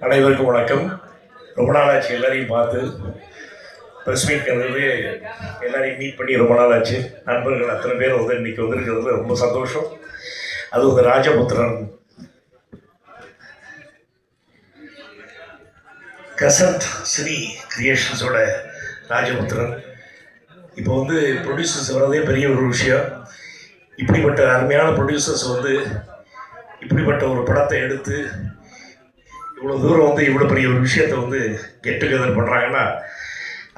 அனைவருக்கும் வணக்கம். ரொம்ப நாளாச்சு எல்லாரையும் பார்த்து ப்ரெஸ் மீட் எல்லாரையும் மீட் பண்ணி ரொம்ப நாளாச்சு. நண்பர்கள் அத்தனை பேர் வந்து இன்னைக்கு வந்திருக்கிறதுல ரொம்ப சந்தோஷம். அது வந்து ராஜபுத்திரன் கசந்த் ஸ்ரீ கிரியேஷன்ஸோட ராஜபுத்திரன் இப்போ வந்து ப்ரொடியூசர்ஸ் வரதே பெரிய ஒரு விஷயம். இப்படிப்பட்ட அருமையான ப்ரொடியூசர்ஸ் வந்து இப்படிப்பட்ட ஒரு படத்தை எடுத்து இவ்வளோ தூரம் வந்து இவ்வளோ பெரிய ஒரு விஷயத்தை வந்து கெட் டுகெதர் பண்ணுறாங்கன்னா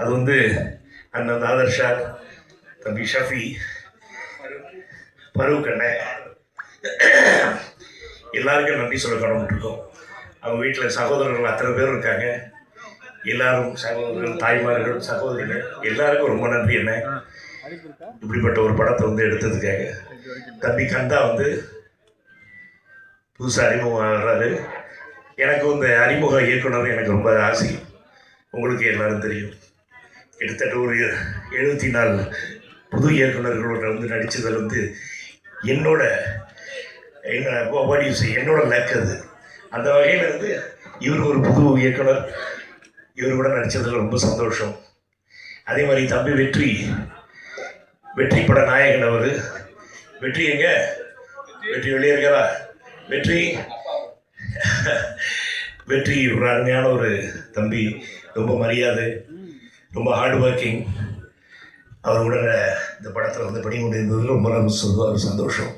அது வந்து அண்ணன் ஆதர்ஷா, தம்பி ஷஃபி, பருவ் அண்ணன் எல்லாருக்கும் நன்றி சொல்ல கடமைப்பட்டிருக்கோம். அவங்க வீட்டில் சகோதரர்கள் அத்தனை பேர் இருக்காங்க. எல்லாரும் சகோதரர்கள், தாய்மார்கள், சகோதரிகள் எல்லாருக்கும் ரொம்ப நன்றி. என்ன இப்படிப்பட்ட ஒரு படத்தை வந்து எடுத்ததுக்காக. தம்பி கந்தா வந்து புதுசாக அறிமுகம் ஆகிறாரு. எனக்கு இந்த அறிமுக இயக்குனர் எனக்கு ரொம்ப ஆசை. உங்களுக்கு எல்லாரும் தெரியும், கிட்டத்தட்ட ஒரு 74 புது இயக்குநர்களோட வந்து நடித்ததில் வந்து என்னோட லக் அது. அந்த வகையில் வந்து இவர் ஒரு புது இயக்குனர், இவர் கூட நடித்ததில் ரொம்ப சந்தோஷம். அதே மாதிரி தம்பி வெற்றி பட நாயகன் அவர். வெற்றி எங்க? வெற்றி வெளியே இருக்கிறா? வெற்றி ஒரு அருமையான ஒரு தம்பி, ரொம்ப மரியாதை, ரொம்ப ஹார்ட் ஒர்க்கிங். அவரோட இந்த படத்தில் வந்து பணிபுரிந்ததில் ரொம்ப சந்தோஷம்.